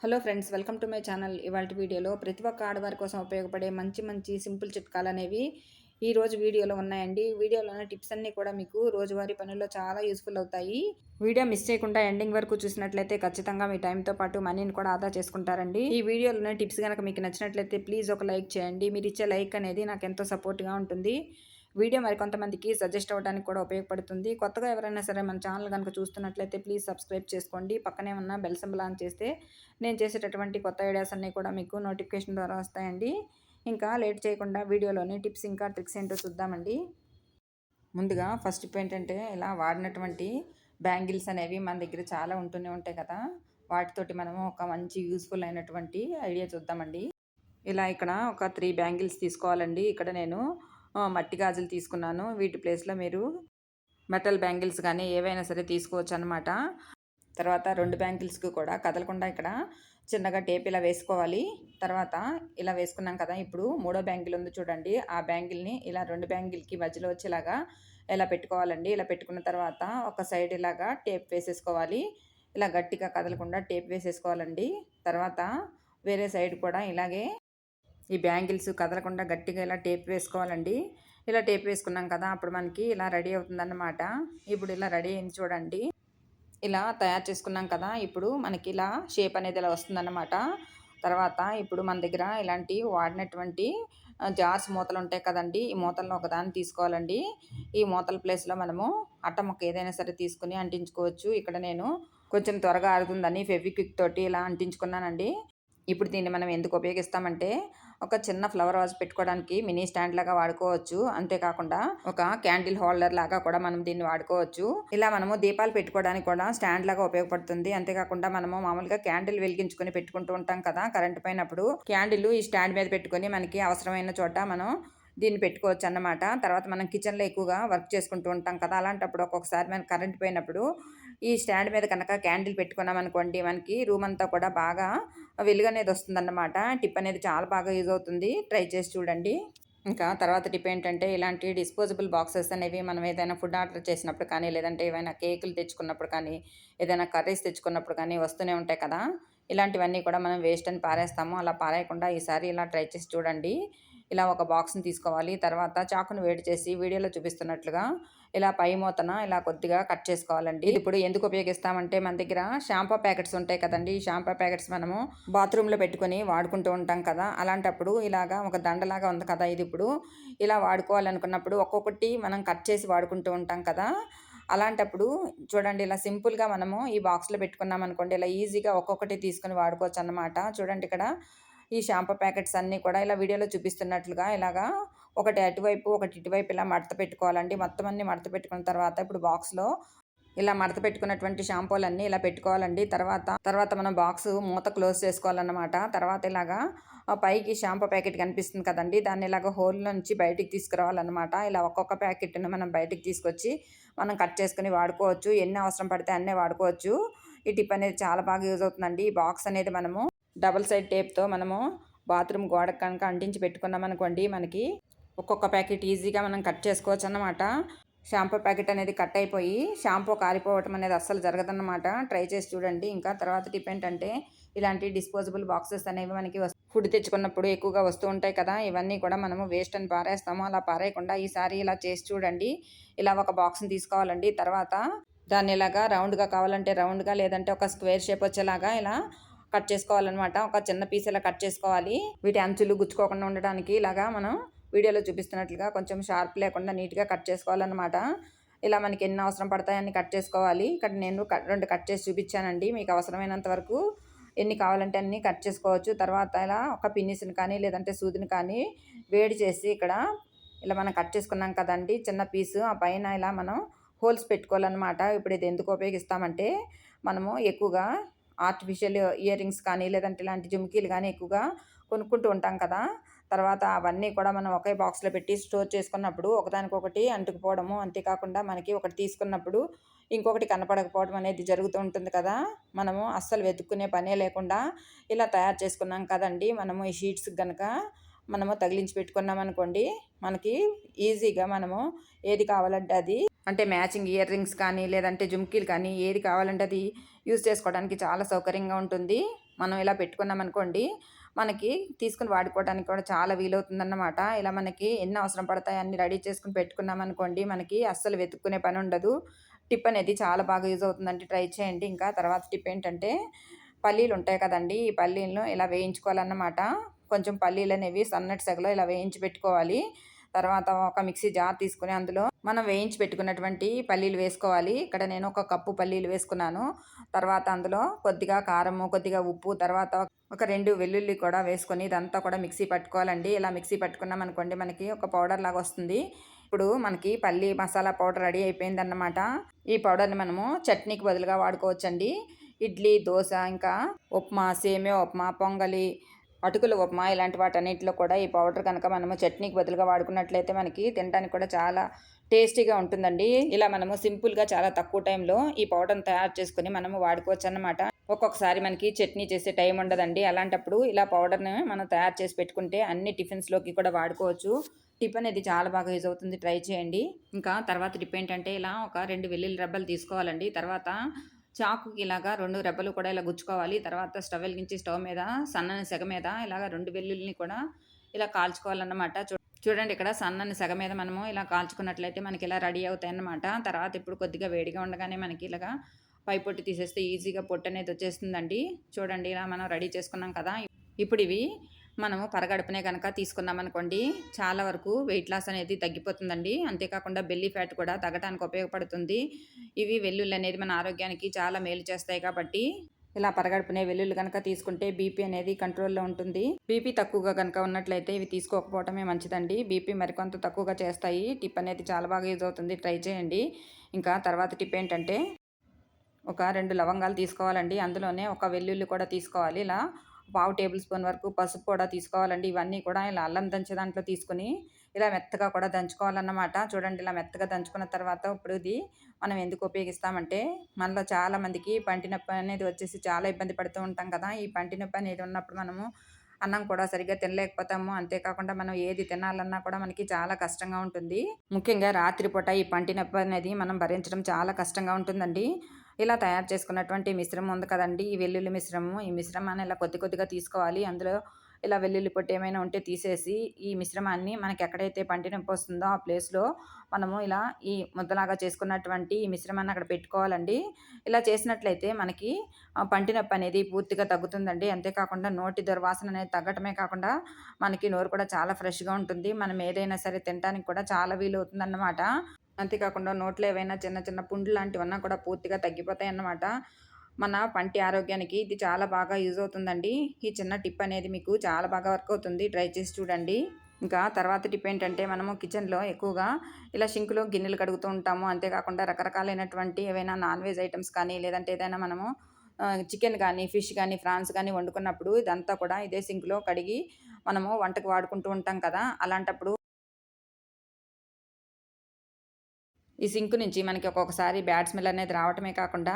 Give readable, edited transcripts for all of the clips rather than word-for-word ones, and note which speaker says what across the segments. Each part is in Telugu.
Speaker 1: Hello friends, welcome to my channel. ఇవాళ వీడియోలో ప్రతి ఒక్క ఆడవారి కోసం ఉపయోగపడే మంచి మంచి సింపుల్ చిట్కాలు అనేవి ఈరోజు వీడియోలో ఉన్నాయండి. వీడియోలోని టిప్స్ అన్నీ కూడా మీకు రోజువారీ పనుల్లో చాలా యూస్ఫుల్ అవుతాయి. వీడియో మిస్ చేయకుండా ఎండింగ్ వరకు చూసినట్లయితే ఖచ్చితంగా మీ టైంతో పాటు మనీని కూడా ఆదా చేసుకుంటారండి. ఈ వీడియోలోని టిప్స్ కనుక మీకు నచ్చినట్లయితే ప్లీజ్ ఒక లైక్ చేయండి. మీరు ఇచ్చే లైక్ అనేది నాకు ఎంతో సపోర్ట్గా ఉంటుంది. వీడియో మరికొంతమందికి సజెస్ట్ అవ్వడానికి కూడా ఉపయోగపడుతుంది. కొత్తగా ఎవరైనా సరే మన ఛానల్ కనుక చూస్తున్నట్లయితే ప్లీజ్ సబ్స్క్రైబ్ చేసుకోండి. పక్కనే ఉన్న బెల్ సింబల్ ఆన్ చేస్తే నేను చేసేటటువంటి కొత్త ఐడియాస్ అన్నీ కూడా మీకు నోటిఫికేషన్ ద్వారా వస్తాయండి. ఇంకా లేట్ చేయకుండా వీడియోలోని టిప్స్ ఇంకా ట్రిక్స్ ఏంటో చూద్దామండి. ముందుగా ఫస్ట్ టిప్ ఏంటంటే, ఇలా వాడినటువంటి బ్యాంగిల్స్ అనేవి మన దగ్గర చాలా ఉంటూనే ఉంటాయి కదా. వాటితోటి మనము ఒక మంచి యూస్ఫుల్ అయినటువంటి ఐడియా చూద్దామండి. ఇలా ఇక్కడ ఒక 3 బ్యాంగిల్స్ తీసుకోవాలండి. ఇక్కడ నేను మట్టి గాజులు తీసుకున్నాను. వీటి ప్లేస్లో మీరు మెటల్ బ్యాంగిల్స్ కానీ ఏవైనా సరే తీసుకోవచ్చు అనమాట. తర్వాత 2 బ్యాంగిల్స్కి కూడా కదలకుండా ఇక్కడ చిన్నగా టేప్ ఇలా వేసుకోవాలి. తర్వాత ఇలా వేసుకున్నాం కదా, ఇప్పుడు మూడో బ్యాంగిల్ ఉంది చూడండి, ఆ బ్యాంగిల్ని ఇలా 2 బ్యాంగిల్కి మధ్యలో వచ్చేలాగా ఇలా పెట్టుకోవాలండి. ఇలా పెట్టుకున్న తర్వాత ఒక సైడ్ ఇలాగా టేప్ వేసేసుకోవాలి. ఇలా గట్టిగా కదలకుండా టేప్ వేసేసుకోవాలండి. తర్వాత వేరే సైడ్ కూడా ఇలాగే ఈ బ్యాంగిల్స్ కదలకుండా గట్టిగా ఇలా టేప్ వేసుకోవాలండి. ఇలా టేప్ వేసుకున్నాం కదా, అప్పుడు మనకి ఇలా రెడీ అవుతుందన్నమాట. ఇప్పుడు ఇలా రెడీ అయింది చూడండి. ఇలా తయారు చేసుకున్నాం కదా, ఇప్పుడు మనకి ఇలా షేప్ అనేది ఇలా వస్తుందన్నమాట. తర్వాత ఇప్పుడు మన దగ్గర ఇలాంటి వాడినటువంటి జార్స్ మూతలు ఉంటాయి కదండి, ఈ మూతలను ఒకదాన్ని తీసుకోవాలండి. ఈ మూతల ప్లేస్లో మనము అట్ట ముక్క ఏదైనా సరే తీసుకుని అంటించుకోవచ్చు. ఇక్కడ నేను కొంచెం త్వరగా ఆరుతుందని ఫెవిక్విక్ తోటి ఇలా అంటించుకున్నానండి. ఇప్పుడు దీన్ని మనం ఎందుకు ఉపయోగిస్తామంటే, ఒక చిన్న ఫ్లవర్ వాజ్ పెట్టుకోవడానికి మినీ స్టాండ్ లాగా వాడుకోవచ్చు. అంతేకాకుండా ఒక క్యాండిల్ హోల్డర్ లాగా కూడా మనం దీన్ని వాడుకోవచ్చు. ఇలా మనము దీపాలు పెట్టుకోవడానికి కూడా స్టాండ్ లాగా ఉపయోగపడుతుంది. అంతేకాకుండా మనము మామూలుగా క్యాండిల్ వెలిగించుకొని పెట్టుకుంటూ ఉంటాం కదా కరెంట్ పోయినప్పుడు, క్యాండిల్ ఈ స్టాండ్ మీద పెట్టుకొని మనకి అవసరమైన చోట మనం దీన్ని పెట్టుకోవచ్చు అన్నమాట. తర్వాత మనం కిచెన్లో ఎక్కువగా వర్క్ చేసుకుంటూ ఉంటాం కదా, అలాంటప్పుడు ఒక్కొక్కసారి మనకి కరెంట్ పోయినప్పుడు ఈ స్టాండ్ మీద కనుక క్యాండిల్ పెట్టుకున్నాం అనుకోండి, మనకి రూమ్ అంతా కూడా బాగా వెలుగు అనేది వస్తుందన్నమాట. టిప్ అనేది చాలా బాగా యూజ్ అవుతుంది. ట్రై చేసి చూడండి. ఇంకా తర్వాత టిప్ ఏంటంటే, ఇలాంటి డిస్పోజబుల్ బాక్సెస్ అనేవి మనం ఏదైనా ఫుడ్ ఆర్డర్ చేసినప్పుడు కానీ, లేదంటే ఏవైనా కేకులు తెచ్చుకున్నప్పుడు కానీ, ఏదైనా కర్రీస్ తెచ్చుకున్నప్పుడు కానీ వస్తూనే ఉంటాయి కదా. ఇలాంటివన్నీ కూడా మనం వేస్ట్ అని పారేస్తాము. అలా పారేయకుండా ఈసారి ఇలా ట్రై చేసి చూడండి. ఇలా ఒక బాక్స్ని తీసుకోవాలి. తర్వాత చాకును వేడి చేసి వీడియోలో చూపిస్తున్నట్లుగా ఇలా పై మూతన ఇలా కొద్దిగా కట్ చేసుకోవాలండి. ఇప్పుడు ఎందుకు ఉపయోగిస్తామంటే, మన దగ్గర షాంపూ ప్యాకెట్స్ ఉంటాయి కదండి, ఈ షాంపూ ప్యాకెట్స్ మనము బాత్రూంలో పెట్టుకొని వాడుకుంటూ ఉంటాం కదా. అలాంటప్పుడు ఇలాగా ఒక దండలాగా ఉంది కదా, ఇది ఇప్పుడు ఇలా వాడుకోవాలనుకున్నప్పుడు ఒక్కొక్కటి మనం కట్ చేసి వాడుకుంటూ ఉంటాం కదా. అలాంటప్పుడు చూడండి, ఇలా సింపుల్గా మనము ఈ బాక్స్లో పెట్టుకున్నాం అనుకోండి, ఇలా ఈజీగా ఒక్కొక్కటి తీసుకొని వాడుకోవచ్చు అన్నమాట. చూడండి, ఇక్కడ ఈ షాంపూ ప్యాకెట్స్ అన్నీ కూడా ఇలా వీడియోలో చూపిస్తున్నట్లుగా ఇలాగా ఒకటి అటువైపు ఒకటి ఇటువైపు ఇలా మడత పెట్టుకోవాలండి. మొత్తం అన్ని మడత పెట్టుకున్న తర్వాత ఇప్పుడు బాక్స్లో ఇలా మడత పెట్టుకున్నటువంటి షాంపూలన్నీ ఇలా పెట్టుకోవాలండి. తర్వాత మనం బాక్స్ మూత క్లోజ్ చేసుకోవాలన్నమాట. తర్వాత ఇలాగా పైకి షాంపూ ప్యాకెట్ కనిపిస్తుంది కదండి, దాన్ని ఇలాగ హోల్ నుంచి బయటికి తీసుకురావాలన్నమాట. ఇలా ఒక్కొక్క ప్యాకెట్ని మనం బయటికి తీసుకొచ్చి మనం కట్ చేసుకుని వాడుకోవచ్చు. ఎన్ని అవసరం పడితే అన్నీ వాడుకోవచ్చు. ఈ టిప్ అనేది చాలా బాగా యూజ్ అవుతుందండి. ఈ బాక్స్ అనేది మనము డబుల్ సైడ్ టేప్తో మనము బాత్రూమ్ గోడకు కనుక అంటించి పెట్టుకున్నాం అనుకోండి, మనకి ఒక్కొక్క ప్యాకెట్ ఈజీగా మనం కట్ చేసుకోవచ్చు అన్నమాట. షాంపూ ప్యాకెట్ అనేది కట్ అయిపోయి షాంపూ కారిపోవటం అనేది అస్సలు జరగదన్నమాట. ట్రై చేసి చూడండి. ఇంకా తర్వాత టిప్ ఏంటంటే, ఇలాంటి డిస్పోజబుల్ బాక్సెస్ అనేవి మనకి ఫుడ్ తెచ్చుకున్నప్పుడు ఎక్కువగా వస్తూ ఉంటాయి కదా, ఇవన్నీ కూడా మనము వేస్ట్ అని పారేస్తాము. అలా పారేయకుండా ఈసారి ఇలా చేసి చూడండి. ఇలా ఒక బాక్స్ని తీసుకోవాలండి. తర్వాత దాన్ని ఇలాగా రౌండ్గా కావాలంటే రౌండ్గా, లేదంటే ఒక స్క్వేర్ షేప్ వచ్చేలాగా ఇలా కట్ చేసుకోవాలన్నమాట. ఒక చిన్న పీస్ ఇలా కట్ చేసుకోవాలి. వీటి అంచులు గుచ్చుకోకుండా ఉండడానికి ఇలాగా మనం వీడియోలో చూపిస్తున్నట్లుగా కొంచెం షార్ప్ లేకుండా నీట్గా కట్ చేసుకోవాలన్నమాట. ఇలా మనకి ఎన్ని అవసరం పడతాయని కట్ చేసుకోవాలి. ఇక్కడ నేను 2 కట్ చేసి చూపించానండి. మీకు అవసరమైనంత వరకు ఎన్ని కావాలంటే అన్ని కట్ చేసుకోవచ్చు. తర్వాత ఇలా ఒక పిన్నిస్ని కానీ లేదంటే సూదిని కానీ వేడి చేసి ఇక్కడ ఇలా మనం కట్ చేసుకున్నాం కదండి చిన్న పీసు, ఆ పైన ఇలా మనం హోల్స్ పెట్టుకోవాలన్నమాట. ఇప్పుడు ఇది ఎందుకు ఉపయోగిస్తామంటే, మనము ఎక్కువగా ఆర్టిఫిషియల్ ఇయర్ రింగ్స్ కానీ లేదంటే ఇలాంటి జుమ్కీలు కానీ ఎక్కువగా కొనుక్కుంటూ ఉంటాం కదా. తర్వాత అవన్నీ కూడా మనం ఒకే బాక్స్లో పెట్టి స్టోర్ చేసుకున్నప్పుడు ఒకదానికొకటి అంటుకుపోవడము, అంతేకాకుండా మనకి ఒకటి తీసుకున్నప్పుడు ఇంకొకటి కనపడకపోవడం అనేది జరుగుతూ ఉంటుంది కదా. మనము అస్సలు వెతుక్కునే పనే లేకుండా ఇలా తయారు చేసుకున్నాం కదండి, మనము ఈ షీట్స్కి కనుక మనము తగిలించి పెట్టుకున్నాం అనుకోండి, మనకి ఈజీగా మనము ఏది కావాలంటే అది, అంటే మ్యాచింగ్ ఇయర్ రింగ్స్ కానీ లేదంటే జుమ్కీలు కానీ ఏది కావాలంటే అది యూజ్ చేసుకోవడానికి చాలా సౌకర్యంగా ఉంటుంది. మనం ఇలా పెట్టుకున్నామనుకోండి, మనకి తీసుకొని వాడుకోవడానికి కూడా చాలా వీలవుతుందన్నమాట. ఇలా మనకి ఎన్ని అవసరం పడతాయో అన్ని రెడీ చేసుకొని పెట్టుకున్నామనుకోండి, మనకి అస్సలు వెతుక్కునే పనుండదు. టిప్ అనేది చాలా బాగా యూజ్ అవుతుందండి. ట్రై చేయండి. ఇంకా తర్వాత టిప్ ఏంటంటే, పల్లీలుంటాయి కదండీ! ఈ పల్లీలను ఇలా వేయించుకోవాలన్నమాట. కొంచెం పల్లీలనేవి సన్నటి సెగలో ఇలా వేయించి పెట్టుకోవాలి. తర్వాత ఒక మిక్సీ జార్ తీసుకొని అందులో మనం వేయించి పెట్టుకున్నటువంటి పల్లీలు వేసుకోవాలి. ఇక్కడ నేను ఒక కప్పు పల్లీలు వేసుకున్నాను. తర్వాత అందులో కొద్దిగా కారము, కొద్దిగా ఉప్పు, తర్వాత ఒక 2 వెల్లుల్లి కూడా వేసుకొని ఇదంతా కూడా మిక్సీ పట్టుకోవాలండి. ఇలా మిక్సీ పట్టుకున్నామనుకోండి మనకి ఒక పౌడర్ లాగా వస్తుంది. ఇప్పుడు మనకి పల్లీ మసాలా పౌడర్ రెడీ అయిపోయిందన్నమాట. ఈ పౌడర్‌ని మనము చట్నీకి బదులుగా వాడుకోవచ్చండి. ఇడ్లీ, దోస, ఇంకా ఉప్మా, సేమియా ఉప్మా, పొంగలి, అటుకుల ఉప్మా ఇలాంటి వాటన్నిటిలో కూడా ఈ పౌడర్ కనుక మనము చట్నీకి బదులుగా వాడుకున్నట్లయితే మనకి తినడానికి కూడా చాలా టేస్టీగా ఉంటుందండి. ఇలా మనము సింపుల్‌గా చాలా తక్కువ టైంలో ఈ పౌడర్‌ని తయారు చేసుకొని మనము వాడుకోవచ్చన్నమాట. ఒక్కొక్కసారి మనకి చట్నీ చేసే టైం ఉండదండి. అలాంటప్పుడు ఇలా పౌడర్‌ని మనం తయారు చేసి పెట్టుకుంటే అన్ని టిఫిన్స్‌లోకి కూడా వాడుకోవచ్చు. టిప్ అనేది చాలా బాగా యూజ్ అవుతుంది. ట్రై చేయండి. ఇంకా తర్వాత టిప్ ఏంటంటే ఇలా ఒక 2 వెల్లుల్లి రెబ్బలు తీసుకోవాలండి. తర్వాత చాకుకి ఇలాగా 2 రెబ్బలు కూడా ఇలా గుచ్చుకోవాలి. తర్వాత స్టవ్ వెలిగించి స్టవ్ మీద సన్నని సెగ మీద ఇలాగ 2 వెల్లుల్లిని కూడా ఇలా కాల్చుకోవాలన్నమాట. చూడండి ఇక్కడ సన్నని సెగ మీద మనము ఇలా కాల్చుకున్నట్లయితే మనకి ఇలా రెడీ అవుతాయన్నమాట. తర్వాత ఇప్పుడు కొద్దిగా వేడిగా ఉండగానే మనకి ఇలాగా పై పొట్టు తీసేస్తే ఈజీగా పొట్టు అనేది వచ్చేస్తుందండి. చూడండి ఇలా మనం రెడీ చేసుకున్నాం కదా! ఇప్పుడు ఇవి మనము పరగడుపునే గనక తీసుకున్నామనుకోండి, చాలా వరకు వెయిట్ లాస్ అనేది తగ్గిపోతుందండి. అంతేకాకుండా బెల్లీ ఫ్యాట్ కూడా తగ్గటానికి ఉపయోగపడుతుంది. ఇవి వెల్లుల్లనేది మన ఆరోగ్యానికి చాలా మేలు చేస్తాయి కాబట్టి, ఇలా పరగడుపునే వెల్లుల్లి గనక తీసుకుంటే బీపీ అనేది కంట్రోల్‌లో ఉంటుంది. బీపీ తక్కువగా గనక ఉన్నట్లయితే ఇవి తీసుకోకపోవటమే మంచిదండి. బీపీ మరికొంత తక్కువగా చేస్తాయి. టిప్ అనేది చాలా బాగా యూజ్ అవుతుంది. ట్రై చేయండి. ఇంకా తర్వాత టిప్ ఏంటంటే ఒక 2 లవంగాలు తీసుకోవాలండి. అందులోనే ఒక వెల్లుల్లి కూడా తీసుకోవాలి. ఇలా పావు టేబుల్ స్పూన్ వరకు పసుపు కూడా తీసుకోవాలండి. ఇవన్నీ కూడా ఇలా అల్లం దంచే దాంట్లో తీసుకొని, ఇలా మెత్తగా కూడా దంచుకోవాలన్నమాట. చూడండి ఇలా మెత్తగా దంచుకున్న తర్వాత ఇప్పుడు ఇది మనం ఎందుకు ఉపయోగిస్తామంటే, మనలో చాలామందికి పంటి నొప్పి అనేది వచ్చేసి చాలా ఇబ్బంది పడుతూ ఉంటాం కదా! ఈ పంటి నొప్పి అనేది ఉన్నప్పుడు మనము అన్నం కూడా సరిగ్గా తినలేకపోతాము. అంతేకాకుండా మనం ఏది తినాలన్నా కూడా మనకి చాలా కష్టంగా ఉంటుంది. ముఖ్యంగా రాత్రిపూట ఈ పంటి నొప్పి అనేది మనం భరించడం చాలా కష్టంగా ఉంటుందండి. ఇలా తయారు చేసుకున్నటువంటి మిశ్రమం ఉంది కదండీ! ఈ వెల్లుల్లి మిశ్రమం. ఈ మిశ్రమాన్ని ఇలా కొద్ది కొద్దిగా తీసుకోవాలి. అందులో ఇలా వెల్లుల్లి పొట్టు ఏమైనా ఉంటే తీసేసి, ఈ మిశ్రమాన్ని మనకి ఎక్కడైతే పంటి నొప్పొస్తుందో ఆ ప్లేస్‌లో మనము ఇలా ఈ ముద్దలాగా చేసుకున్నటువంటి ఈ మిశ్రమాన్ని అక్కడ పెట్టుకోవాలండి. ఇలా చేసినట్లయితే మనకి పంటి నొప్పి అనేది పూర్తిగా తగ్గుతుందండి. అంతేకాకుండా నోటి దుర్వాసన అనేది తగ్గటమే కాకుండా మనకి నోరు కూడా చాలా ఫ్రెష్‌గా ఉంటుంది. మనం ఏదైనా సరే తినటానికి కూడా చాలా వీలవుతుందన్నమాట. అంతేకాకుండా నోట్లో ఏవైనా చిన్న చిన్న పుండ్లు లాంటివన్నా కూడా పూర్తిగా తగ్గిపోతాయన్నమాట. మన పంటి ఆరోగ్యానికి ఇది చాలా బాగా యూజ్ అవుతుందండి. ఈ చిన్న టిప్ అనేది మీకు చాలా బాగా వర్క్ అవుతుంది. ట్రై చేసి చూడండి. ఇంకా తర్వాత టిప్ ఏంటంటే మనము కిచెన్‌లో ఎక్కువగా ఇలా సింక్‌లో గిన్నెలు కడుగుతూ ఉంటాము. అంతేకాకుండా రకరకాలైనటువంటి ఏవైనా నాన్ వెజ్ ఐటెమ్స్ కానీ లేదంటే ఏదైనా మనము చికెన్ గానీ, ఫిష్ గానీ, ఫ్రాన్స్ గానీ వండుకున్నప్పుడు ఇదంతా కూడా ఇదే సింక్‌లో కడిగి మనము వంటకు వాడుకుంటూ ఉంటాం కదా! అలాంటప్పుడు ఈ సింక్ నుంచి మనకి ఒక్కొక్కసారి బ్యాడ్ స్మెల్ అనేది రావటమే కాకుండా,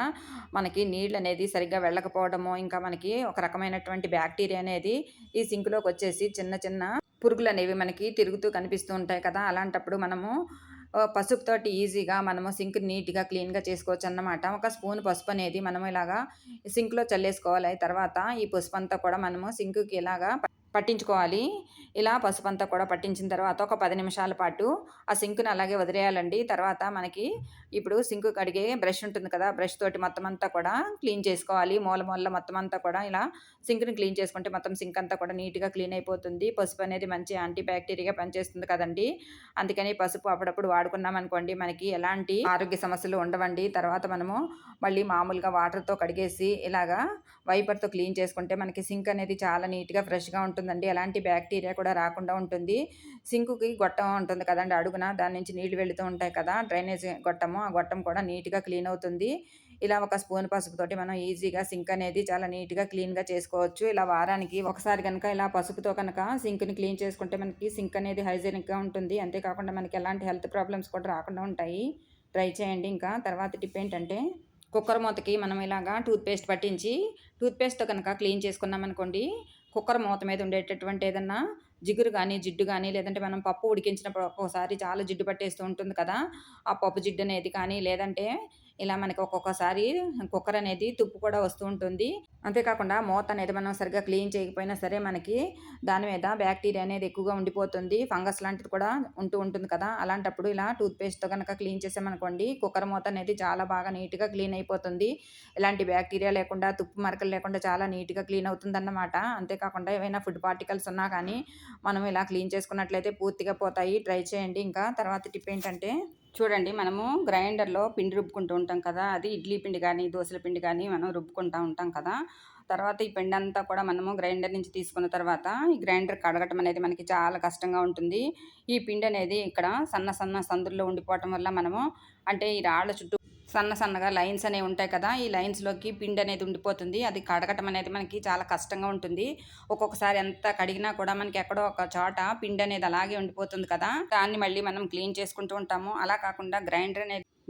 Speaker 1: మనకి నీళ్ళనేది సరిగ్గా వెళ్ళకపోవడము, ఇంకా మనకి ఒక రకమైనటువంటి బ్యాక్టీరియా అనేది ఈ సింక్‌లోకొచ్చేసి చిన్న చిన్న పురుగులనేవి మనకి తిరుగుతూ కనిపిస్తూ ఉంటాయి కదా! అలాంటప్పుడు మనము పసుపుతోటి ఈజీగా మనము సింక్ నీట్‌గా, క్లీన్‌గా చేసుకోవచ్చన్నమాట. ఒక స్పూన్ పసుపనేది మనము ఇలాగా సింక్‌లో చల్లేసుకోవాలి. తర్వాత ఈ పసుపంతా కూడా మనము సింక్‌కి ఇలాగా పట్టించుకోవాలి. ఇలా పసుపంతా కూడా పట్టించిన తర్వాత ఒక 10 నిమిషాల పాటు ఆ సింక్‌ని అలాగే వదిలేయాలండి. తర్వాత మనకి ఇప్పుడు సింక్ కడిగే బ్రష్ ఉంటుంది కదా! బ్రష్ తోటి మొత్తం అంతా కూడా క్లీన్ చేసుకోవాలి. మూల మూలల మొత్తం అంతా కూడా ఇలా సింక్‌ని క్లీన్ చేసుకుంటే మొత్తం సింక్ అంతా కూడా నీట్‌గా క్లీన్ అయిపోతుంది. పసుపు అనేది మంచి యాంటీ బ్యాక్టీరియాగా పనిచేస్తుంది కదండీ! అందుకని పసుపు అప్పుడప్పుడు వాడుకున్నామనుకోండి మనకి ఎలాంటి ఆరోగ్య సమస్యలు ఉండవండి. తర్వాత మనము మళ్ళీ మామూలుగా వాటర్‌తో కడిగేసి ఇలాగా వైపర్‌తో క్లీన్ చేసుకుంటే మనకి సింక్ అనేది చాలా నీట్‌గా, ఫ్రెష్‌గా ఉంటుందండి. ఎలాంటి బ్యాక్టీరియా కూడా రాకుండా ఉంటుంది. సింకుకి గొట్టం ఉంటుంది కదండీ అడుగున. దాని నుంచి నీళ్లు వెళ్తూ ఉంటాయి కదా! డ్రైనేజ్ గొట్టము. ఆ గొట్టం కూడా నీట్‌గా క్లీన్ అవుతుంది. ఇలా ఒక స్పూన్ పసుపుతోటి మనం ఈజీగా సింక్ అనేది చాలా నీట్‌గా, క్లీన్‌గా చేసుకోవచ్చు. ఇలా వారానికి ఒకసారి గనక ఇలా పసుపుతో కనుక సింక్‌ని క్లీన్ చేసుకుంటే మనకి సింక్ అనేది హైజీనిక్‌గా ఉంటుంది. అంతేకాకుండా మనకి ఎలాంటి హెల్త్ ప్రాబ్లమ్స్ కూడా రాకుండా ఉంటాయి. ట్రై చేయండి. ఇంకా తర్వాత టిప్ ఏంటంటే కుక్కర్ మూతకి మనం ఇలాగా టూత్ పేస్ట్ పట్టించి, టూత్ పేస్ట్‌తో కనుక క్లీన్ చేసుకున్నామనుకోండి, కుక్కర్ మూత మీద ఉండేటటువంటి ఏదన్నా జిగురు గానీ, జిడ్డు గానీ, లేదంటే మనం పప్పు ఉడికించినప్పుడు ఒక్కోసారి చాలా జిడ్డు పట్టేస్తూ ఉంటుంది కదా! ఆ పప్పు జిడ్డనేది కానీ, లేదంటే ఇలా మనకి ఒక్కొక్కసారి కుక్కర్ అనేది తుప్పు కూడా వస్తూ ఉంటుంది. అంతేకాకుండా మూత అనేది మనం సరిగ్గా క్లీన్ చేయకపోయినా సరే మనకి దాని మీద బ్యాక్టీరియా అనేది ఎక్కువగా ఉండిపోతుంది. ఫంగస్ లాంటిది కూడా ఉంటూ ఉంటుంది కదా! అలాంటప్పుడు ఇలా టూత్ పేస్ట్‌తో గనక క్లీన్ చేసామనుకోండి, కుక్కర్ మూత అనేది చాలా బాగా నీట్‌గా క్లీన్ అయిపోతుంది. ఎలాంటి బ్యాక్టీరియా లేకుండా, తుప్పు మరకలు లేకుండా చాలా నీట్‌గా క్లీన్ అవుతుందన్నమాట. అంతేకాకుండా ఏవైనా ఫుడ్ పార్టికల్స్ ఉన్నా కానీ మనం ఇలా క్లీన్ చేసుకున్నట్లయితే పూర్తిగా పోతాయి. ట్రై చేయండి. ఇంకా తర్వాత టిప్ ఏంటంటే చూడండి, మనము గ్రైండర్‌లో పిండి రుబ్బుకుంటూ ఉంటాం కదా! అది ఇడ్లీ పిండి గానీ, దోసల పిండి గానీ మనం రుబ్బుకుంటా ఉంటాం కదా! తర్వాత ఈ పిండంతా కూడా మనము గ్రైండర్ నుంచి తీసుకున్న తర్వాత ఈ గ్రైండర్ కడగటం అనేది మనకి చాలా కష్టంగా ఉంటుంది. ఈ పిండనేది ఇక్కడ సన్న సన్న సందుల్లో ఉండిపోవటం వల్ల మనము అంటే ఈ రాళ్ళ చుట్టూ సన్న సన్నగా లైన్స్ అనేవి ఉంటాయి కదా! ఈ లైన్స్‌లోకి పిండి అనేది ఉండిపోతుంది. అది కడగటం అనేది మనకి చాలా కష్టంగా ఉంటుంది. ఒక్కొక్కసారి ఎంత కడిగినా కూడా మనకి ఎక్కడో ఒక చోట పిండి అనేది అలాగే ఉండిపోతుంది కదా! దాన్ని మళ్ళీ మనం క్లీన్ చేసుకుంటూ ఉంటాము. అలా కాకుండా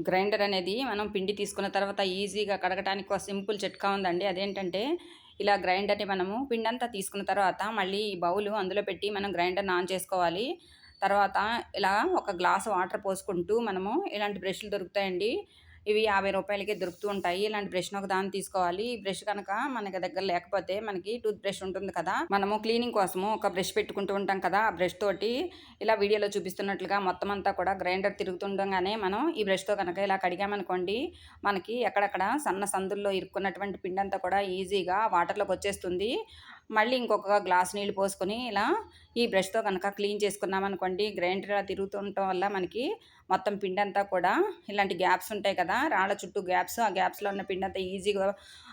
Speaker 1: గ్రైండర్ అనేది మనం పిండి తీసుకున్న తర్వాత ఈజీగా కడగటానికి ఒక సింపుల్ చిట్కా ఉందండి. అదేంటంటే ఇలా గ్రైండర్‌ని మనము పిండంతా తీసుకున్న తర్వాత మళ్ళీ ఈ బౌలు అందులో పెట్టి మనం గ్రైండర్‌ని ఆన్ చేసుకోవాలి. తర్వాత ఇలా ఒక గ్లాస్ వాటర్ పోసుకుంటూ మనము ఇలాంటి బ్రష్‌లు దొరుకుతాయండి. ఇవి రూ. 50కే దొరుకుతూ ఉంటాయి. ఇలాంటి బ్రష్‌ని ఒకదాన్ని తీసుకోవాలి. ఈ బ్రష్ కనుక మనకి దగ్గర లేకపోతే మనకి టూత్ బ్రష్ ఉంటుంది కదా! మనము క్లీనింగ్ కోసము ఒక బ్రష్ పెట్టుకుంటూ ఉంటాం కదా! ఆ బ్రష్ తోటి ఇలా వీడియోలో చూపిస్తున్నట్లుగా మొత్తం అంతా కూడా గ్రైండర్ తిరుగుతుండగానే మనం ఈ బ్రష్‌తో కనుక ఇలా కడిగామనుకోండి, మనకి ఎక్కడక్కడ సన్న సందుల్లో ఇరుక్కున్నటువంటి పిండంతా కూడా ఈజీగా వాటర్‌లోకి వచ్చేస్తుంది. మళ్ళీ ఇంకొక గ్లాస్ నీళ్లు పోసుకొని ఇలా ఈ బ్రష్‌తో కనుక క్లీన్ చేసుకున్నామనుకోండి, గ్రైండర్ ఇలా తిరుగుతుండటం వల్ల మనకి మొత్తం పిండంతా కూడా ఇలాంటి గ్యాప్స్ ఉంటాయి కదా! రాళ్ళ చుట్టూ గ్యాప్స్, ఆ గ్యాప్స్‌లో ఉన్న పిండంతా ఈజీగా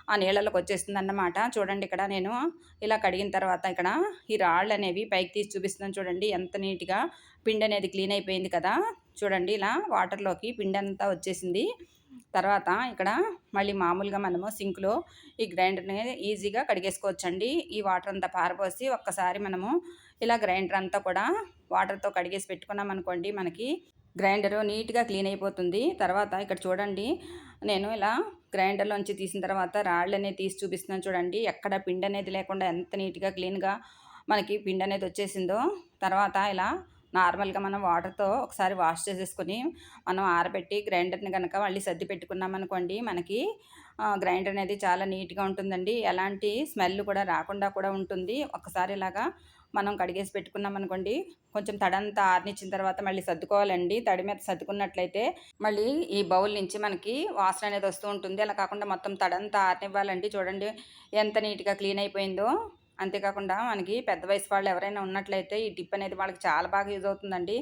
Speaker 1: ఆ నీళ్ళలోకి వచ్చేస్తుందన్నమాట. చూడండి, ఇక్కడ నేను ఇలా కడిగిన తర్వాత ఇక్కడ ఈ రాళ్ళనేవి పైకి తీసి చూపిస్తున్నాను చూడండి. ఎంత నీట్‌గా పిండనేది క్లీన్ అయిపోయింది కదా! చూడండి, ఇలా వాటర్‌లోకి పిండంతా వచ్చేసింది. తర్వాత ఇక్కడ మళ్ళీ మామూలుగా మనము సింక్‌లో ఈ గ్రైండర్‌ని ఈజీగా కడిగేసుకోవచ్చండి. ఈ వాటర్ అంతా పారబోసి ఒక్కసారి మనము ఇలా గ్రైండర్ అంతా కూడా వాటర్‌తో కడిగేసి పెట్టుకున్నామనుకోండి, మనకి గ్రైండరు నీట్‌గా క్లీన్ అయిపోతుంది. తర్వాత ఇక్కడ చూడండి, నేను ఇలా గ్రైండర్‌లోంచి తీసిన తర్వాత రాళ్ళనేవి తీసి చూపిస్తున్నాను చూడండి. ఎక్కడ పిండనేది లేకుండా ఎంత నీట్‌గా క్లీన్‌గా మనకి పిండనేది వచ్చేసిందో. తర్వాత ఇలా నార్మల్‌గా మనం వాటర్‌తో ఒకసారి వాష్ చేసేసుకొని మనం ఆరబెట్టి గ్రైండర్‌ని గనక మళ్ళీ సర్ది పెట్టుకున్నామనుకోండి, మనకి గ్రైండర్ అనేది చాలా నీట్‌గా ఉంటుందండి. ఎలాంటి స్మెల్ కూడా రాకుండా కూడా ఉంటుంది. ఒక్కసారి ఇలాగా మనం కడిగేసి పెట్టుకున్నామనుకోండి, కొంచెం తడంతా ఆరనిచ్చిన తర్వాత మళ్ళీ సర్దుకోవాలండి. తడి మీద సర్దుకున్నట్లయితే మళ్ళీ ఈ బౌల్ నుంచి మనకి వాసన అనేది వస్తూ ఉంటుంది. అలా కాకుండా మొత్తం తడంతా ఆరనివ్వాలండి. చూడండి ఎంత నీట్‌గా క్లీన్ అయిపోయిందో. అంతేకాకుండా మనకి పెద్ద వయసు వాళ్ళు ఎవరైనా ఉన్నట్లయితే ఈ టిప్ అనేది వాళ్ళకి చాలా బాగా యూజ్ అవుతుందండి.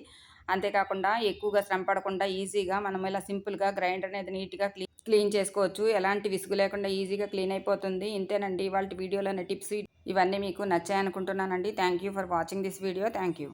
Speaker 1: అంతేకాకుండా ఎక్కువగా శ్రమ పడకుండా ఈజీగా మనం ఇలా సింపుల్‌గా గ్రైండర్ అనేది నీట్‌గా క్లీన్ చేసుకోవచ్చు. ఎలాంటి విసుగు లేకుండా ఈజీగా క్లీన్ అయిపోతుంది. ఇంతేనండి ఇవాల్టి వీడియోలోని టిప్స్. ఇవన్నీ మీకు నచ్చాయనుకుంటున్నానండి. Thank you for watching this video. Thank you.